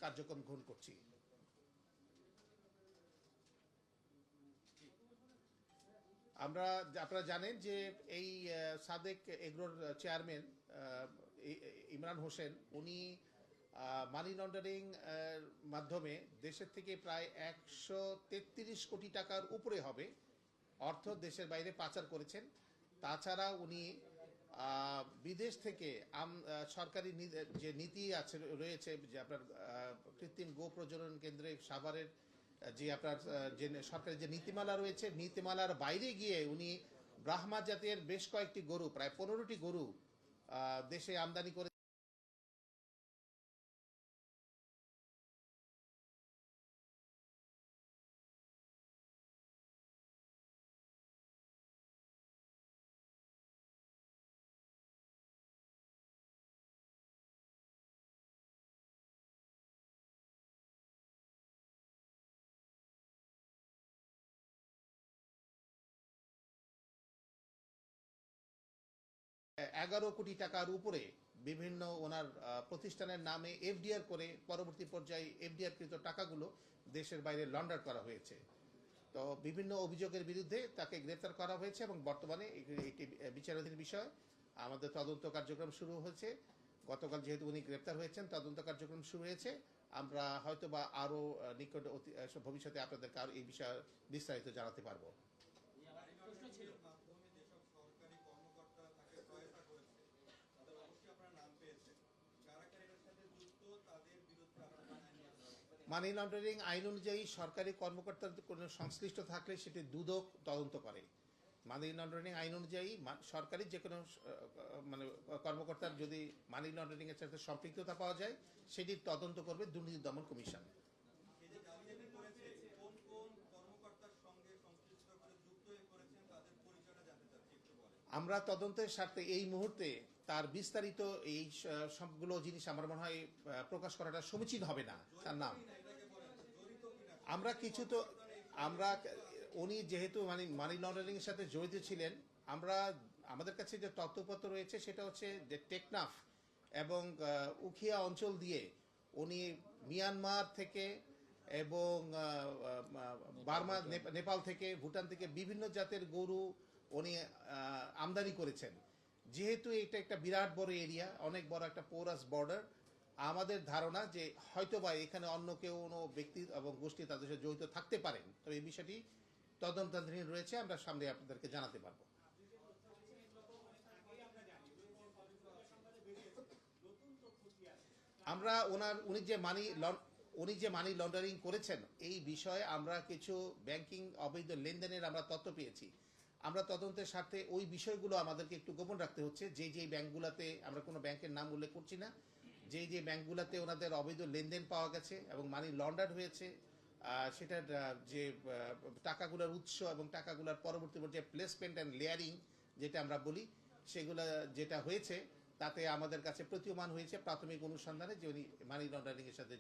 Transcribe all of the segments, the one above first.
কার্যক্রম গ্রহণ করছি। আপনারা জানেন যে এই সাদেক এগ্রোর চেয়ারম্যান ইমরান হোসেন উনি মানি লন্ডারিং মাধ্যমে দেশের থেকে প্রায় 133 কোটি টাকার উপরে হবে অর্থ দেশের বাইরে পাচার করেছেন। তাছাড়া উনি বিদেশ থেকে সরকারি যে নীতি আছে রয়েছে, যে আপনার কৃত্রিম গো প্রজনন কেন্দ্রে সাভারের যে আপনার যে সরকারি যে নীতিমালা রয়েছে, নীতিমালার বাইরে গিয়ে উনি ব্রাহ্মা জাতের বেশ কয়েকটি গরু, প্রায় 15টি গরু দেশে আমদানি করে 11 কোটি টাকার উপরে বিভিন্ন ওনার প্রতিষ্ঠানের নামে এফডিআর করে পরবর্তী পর্যায়ে এফডিআরকৃত টাকাগুলো দেশের বাইরে লন্ডার করা হয়েছে। তো বিভিন্ন অভিযোগের বিরুদ্ধে তাকে গ্রেফতার করা হয়েছে এবং বর্তমানে এটি বিচারাধীন বিষয়। আমাদের তদন্ত কার্যক্রম শুরু হয়েছে। গতকাল যেহেতু উনি গ্রেফতার হয়েছেন, তদন্ত কার্যক্রম শুরু হয়েছে। আমরা হয়তো বা আরও নিকট ভবিষ্যতে আপনাদেরকে আরও এই বিষয়ে বিস্তারিত জানাতে পারবো। মানি লন্ডারিং আইন অনুযায়ী সরকারি কর্মকর্তাদের কোনো সংশ্লিষ্ট থাকলে সেটি দুদক তদন্ত করে। মানি লন্ডারিং আইন অনুযায়ী সরকারি যে কোনো মানে কর্মকর্তার যদি মানি লন্ডারিং এর সাথে সম্পৃক্ততা পাওয়া যায়, সেটির তদন্ত করবে দুর্নীতি দমন কমিশন। আমরা তদন্তের স্বার্থে এই মুহূর্তে তার বিস্তারিত এই সবগুলো জিনিস আমার মনে হয় প্রকাশ করাটা সমীচীন হবে না। তার নাম আমরা কিছু তো উনি যেহেতু মানি লন্ডারিং এর সাথে জড়িত ছিলেন, আমাদের কাছে যে তথ্যপত্র রয়েছে সেটা হচ্ছে যে টেকনাফ এবং উখিয়া অঞ্চল দিয়ে উনি মিয়ানমার থেকে এবং বার্মা, নেপাল থেকে, ভুটান থেকে বিভিন্ন জাতের গরু উনি আমদানি করেছেন। যেহেতু এটা একটা বিরাট বড় এরিয়া, অনেক বড় একটা পোরাস বর্ডার, আমাদের ধারণা যে হয়তোবা এখানে অন্য কেউ কোনো ব্যক্তি এবং গোষ্ঠী তাদের সাথে জড়িত থাকতে পারেন। তবে এই বিষয়টি তদন্তাধীন রয়েছে, আমরা সামনে আপনাদেরকে জানাতে পারবো। আমরা উনি যে মানি লন্ডারিং করেছেন এই বিষয়ে আমরা কিছু ব্যাংকিং অবৈধ লেনদেনের আমরা তথ্য পেয়েছি। আমরা তদন্তের স্বার্থে ওই বিষয়গুলো আমাদেরকে একটু গোপন রাখতে হচ্ছে। যে ব্যাংকগুলোতে, আমরা কোনো ব্যাংকের নাম উল্লেখ করছি না, যে ব্যাংকগুলোতে ওনাদের অবৈধ লেনদেন পাওয়া গেছে এবং মানি লন্ডার হয়েছে, সেটার যে টাকাগুলোর উৎস এবং টাকাগুলোর পরবর্তী পর্যায়ে প্লেসমেন্ট অ্যান্ড লেয়ারিং যেটা আমরা বলি, সেগুলো যেটা হয়েছে তাতে আমাদের কাছে প্রতীয়মান হয়েছে প্রাথমিক অনুসন্ধানে যে উনি মানি লন্ডারিং এর সাথে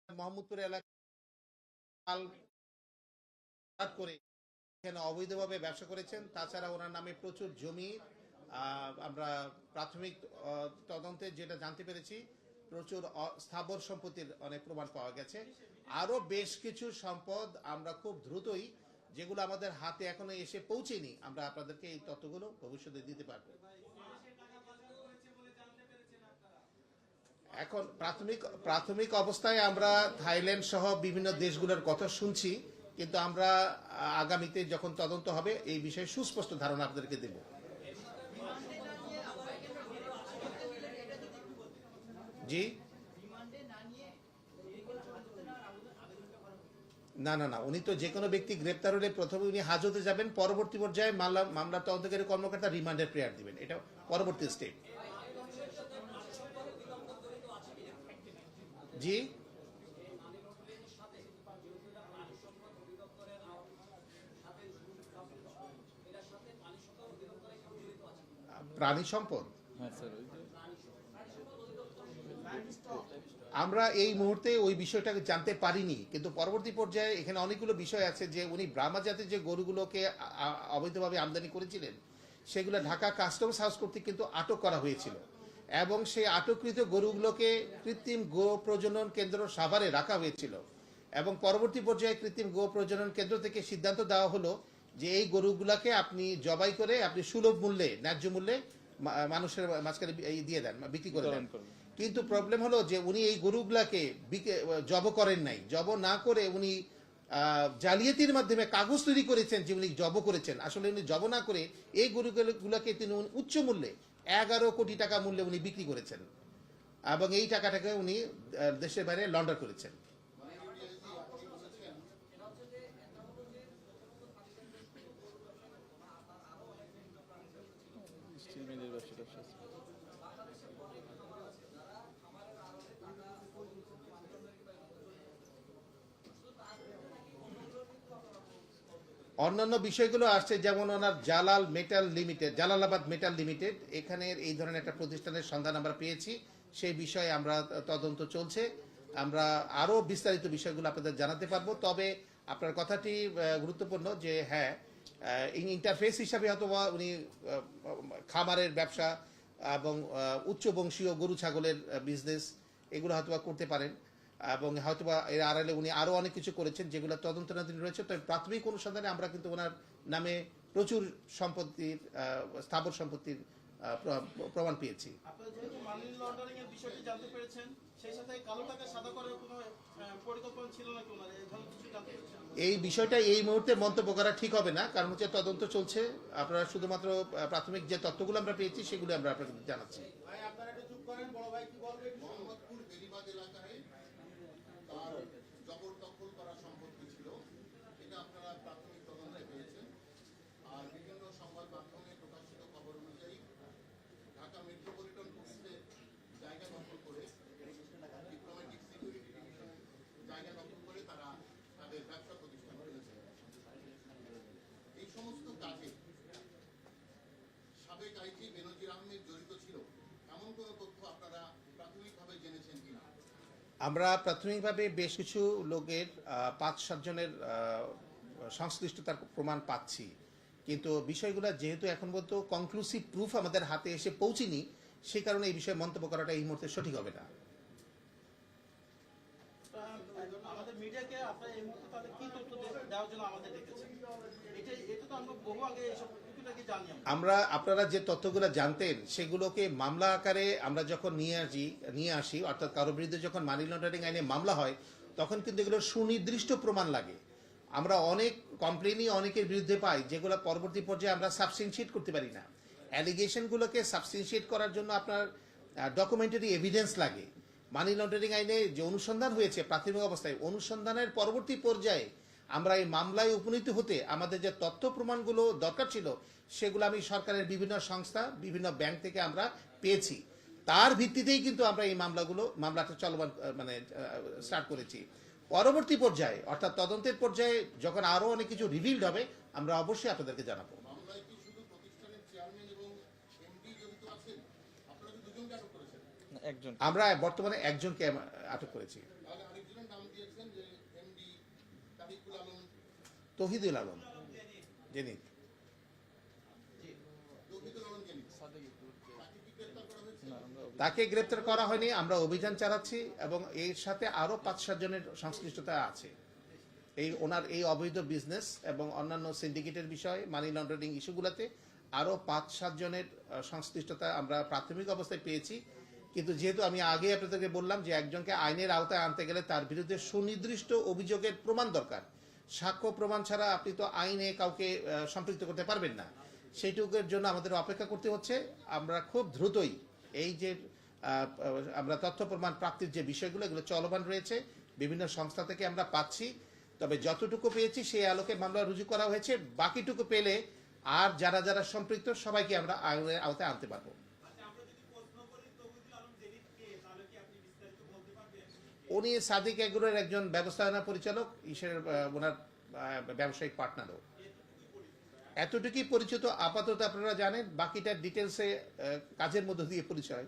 মোহাম্মদপুর এলাকা করে এখানে অবৈধভাবে ব্যবসা করেছেন। তাছাড়া ওনার নামে প্রচুর জমি, আমরা প্রাথমিক তদন্তে যেটা জানতে পেরেছি, প্রচুর স্থাবর সম্পত্তির অনেক প্রমাণ পাওয়া গেছে। আরো বেশ কিছু সম্পদ আমরা খুব দ্রুতই, যেগুলো আমাদের হাতে এখনো এসে পৌঁছেনি, আমরা আপনাদেরকে এই তথ্যগুলো ভবিষ্যতে দিতে পারবো। এখন প্রাথমিক অবস্থায় আমরা থাইল্যান্ড সহ বিভিন্ন দেশগুলোর কথা শুনছি, কিন্তু আমরা আগামীতে যখন তদন্ত হবে এই বিষয়ে সুস্পষ্ট ধারণা আপনাদেরকে দেব। জি না, উনি তো যে কোনো ব্যক্তি গ্রেপ্তার হলে প্রথমে উনি হাজতে যাবেন, পরবর্তী পর্যায়ে মামলার তদন্তকারী কর্মকর্তা রিমান্ডের প্রেয়ার দিবেন। এটা পরবর্তী স্টেপ। জি প্রাণী সম্পদ, আমরা এই মুহূর্তে ওই বিষয়টাকে জানতে পারিনি, কিন্তু পরবর্তী পর্যায়ে এখানে অনেকগুলো বিষয় আছে যে উনি ব্রাহ্মা জাতের যে গরুগুলোকে অবৈধভাবে আমদানি করেছিলেন সেগুলো ঢাকা কাস্টমস হাউস কর্তৃক কিন্তু আটক করা হয়েছিল, এবং সেই আটককৃত গরুগুলোকে কৃত্রিম গো প্রজনন কেন্দ্র সাভারে রাখা হয়েছিল, এবং পরবর্তী পর্যায়ে কৃত্রিম গো প্রজনন কেন্দ্র থেকে সিদ্ধান্ত দেওয়া হলো যে এই গরুগুলাকে আপনি জবাই করে আপনি সুলভ মূল্যে, ন্যায্য মূল্যে মানুষের মাঝখানে দিয়ে দেন, বিক্রি করে দেন। কিন্তু প্রবলেম হলো যে উনি এই গরুগুলাকে জব করেন নাই, জব না করে উনি জালিয়াতির মাধ্যমে কাগজ তৈরি করেছেন যে উনি জব করেছেন। আসলে উনি জব না করে এই গরুগুলোকে তিনি উচ্চ মূল্যে 11 কোটি টাকা মূল্যে উনি বিক্রি করেছেন, এবং এই টাকাটাকে উনি দেশের বাইরে লন্ডার করেছেন। অন্যান্য বিষয়গুলো আসছে, যেমন ওনার জালালাবাদ মেটাল লিমিটেড, এখানের এই ধরনের একটা প্রতিষ্ঠানের সন্ধান আমরা পেয়েছি, সেই বিষয়ে আমরা তদন্ত চলছে। আমরা আরো বিস্তারিত বিষয়গুলো আপনাদের জানাতে পারবো। তবে আপনার কথাটি গুরুত্বপূর্ণ যে হ্যাঁ, ইন্টারফেস হিসাবে হয়তো উনি খামারের ব্যবসা এবং উচ্চ বংশীয় গরু ছাগলের বিজনেস এগুলো হয়তো করতে পারেন, এবং হয়তোবা এর আড়ালে উনি আরো অনেক কিছু করেছেন যেগুলো তদন্তনাধীন রয়েছে। তবে প্রাথমিক অনুসন্ধানে আমরা কিন্তু ওনার নামে প্রচুর সম্পত্তির স্থাবর সম্পত্তির প্রমাণ পেয়েছি। আপনারা যেহেতু মানি লন্ডারিং এর বিষয়টি জানতে পেরেছেন, সেই সাথে কালো টাকা সাদা করার কোনো পরিকল্পনা ছিল নাকি ওনার, এই ধরনের কিছু জানতে পেরেছেন? এই বিষয়টা এই মুহূর্তে মন্তব্য করা ঠিক হবে না, কারণ হচ্ছে তদন্ত চলছে। আপনারা শুধুমাত্র প্রাথমিক যে তথ্যগুলো আমরা পেয়েছি সেগুলো আমরা আপনাদের জানাচ্ছি। ভাই আপনারা একটু চুপ করেন, বড় ভাই কি বলবেন? মোহাম্মদপুর বেরিবাদ এলাকায় তার জবরদখল করা সম্পত্তি ছিল, এটা আপনারা প্রাথমিক তদন্তে পেয়েছেন। আর বিভিন্ন সংবাদ মাধ্যমে প্রকাশিত খবর অনুযায়ী ঢাকা মেট্রোপলিটন পুলিশে জায়গা দখল করে, ডিপ্লোম্যাটিক সিকিউরিটি ডিভিশন জায়গা দখল করে তারা তাদের ব্যবসা প্রতিষ্ঠান করেছে। এই সমস্ত কাজে সাবেক আইজি বেনজির আহমেদ জড়িত ছিল এমন কোনো তথ্য আপনারা প্রাথমিকভাবে জেনেছেন কিনা? আমরা প্রাথমিকভাবে বেশ কিছু লোকের 5-7 জনের সংশ্লিষ্টতার প্রমাণ পাচ্ছি, কিন্তু বিষয়গুলো যেহেতু এখন পর্যন্ত কনক্লুসিভ প্রুফ আমাদের হাতে এসে পৌঁছেনি, সেই কারণে এই বিষয়ে মন্তব্য করাটা এই মুহূর্তে সঠিক হবে না। আমাদের মিডিয়াকে আপনারা এই মুহূর্তে তাহলে কি তথ্য দেওয়ার জন্য আমাদের ডেকেছেন? এটা তো আমরা বহু আগে এইসব টুকিটাকি জানি। আপনারা যে তথ্যগুলো জানতেন সেগুলোকে মামলা আকারে আমরা যখন নিয়ে আসি, অর্থাৎ কারো বিরুদ্ধে যখন মানি লন্ডারিং আইনে মামলা হয় তখন কিন্তু এগুলোর সুনির্দিষ্ট প্রমাণ লাগে। আমরা অনেক কমপ্লেনই অনেকের বিরুদ্ধে পাই যেগুলো পরবর্তী পর্যায়ে আমরা সাবস্টেনশিয়েট করতে পারি না। অ্যালিগেশনগুলোকে সাবস্টেনশিয়েট করার জন্য আপনার ডকুমেন্টারি এভিডেন্স লাগে। মানি লন্ডারিং আইনে যে অনুসন্ধান হয়েছে প্রাথমিক অবস্থায়, অনুসন্ধানের পরবর্তী পর্যায়ে আমরা এই মামলায় উপনীত হতে আমাদের যে তথ্য প্রমাণগুলো দরকার ছিল সেগুলো আমি সরকারের বিভিন্ন সংস্থা, বিভিন্ন ব্যাংক থেকে আমরা পেয়েছি। তার ভিত্তিতেই কিন্তু আমরা এই মামলাটা চলমান স্টার্ট করেছি। পরবর্তী পর্যায়ে অর্থাৎ তদন্তের পর্যায়ে যখন আরো অনেক কিছু রিভিলড হবে আমরা অবশ্যই আপনাদেরকে জানাবো। মামলায় কি শুধু প্রতিষ্ঠানের চেয়ারম্যান এবং এমডি জড়িত আছেন? আপনারা কি দুজনকে আটক করেছেন? আমরা বর্তমানে একজনকে আটক করেছি। তাহলে আরেকজনের নাম দিয়েছেন যে এমডি তৌহিদুল আলম জেনিত। তাকে গ্রেপ্তার করা হয়নি, আমরা অভিযান চালাচ্ছি এবং এর সাথে আরো 5-7 জনের সংশ্লিষ্টতা আছে। ওনার এই অবৈধ বিজনেস এবং অন্যান্য সিন্ডিকেটের বিষয়, মানি লন্ডারিং ইস্যুগুলোতে আরো 5-7 জনের সংশ্লিষ্টতা আমরা প্রাথমিক অবস্থায় পেয়েছি। কিন্তু যেহেতু আমি আগে আপনাদেরকে বললাম যে একজনকে আইনের আওতায় আনতে গেলে তার বিরুদ্ধে সুনির্দিষ্ট অভিযোগের প্রমাণ দরকার। সাক্ষ্য প্রমাণ ছাড়া আপনি তো আইনে কাউকে সম্পৃক্ত করতে পারবেন না। সেইটুকুর জন্য আমাদের অপেক্ষা করতে হচ্ছে। আমরা খুব দ্রুতই এই যে আমরা তথ্য প্রমাণ প্রাপ্তির যে বিষয়গুলো এগুলো চলমান রয়েছে, বিভিন্ন সংস্থা থেকে আমরা পাচ্ছি। তবে যতটুকু পেয়েছি সেই আলোকে মামলা রুজু করা হয়েছে। বাকিটুকু পেলে আর যারা যারা সম্পৃক্ত সবাইকে আমরা আইনের আওতায় আনতে পারবো। উনি সাদিক এগ্রোর একজন ব্যবস্থাপনা পরিচালক, ওনার ব্যবসায়িক পার্টনারও। এতটুকুই পরিচিত আপাতত, আপনারা জানেন। বাকিটা ডিটেলসে কাজের মধ্য দিয়ে পরিচয়।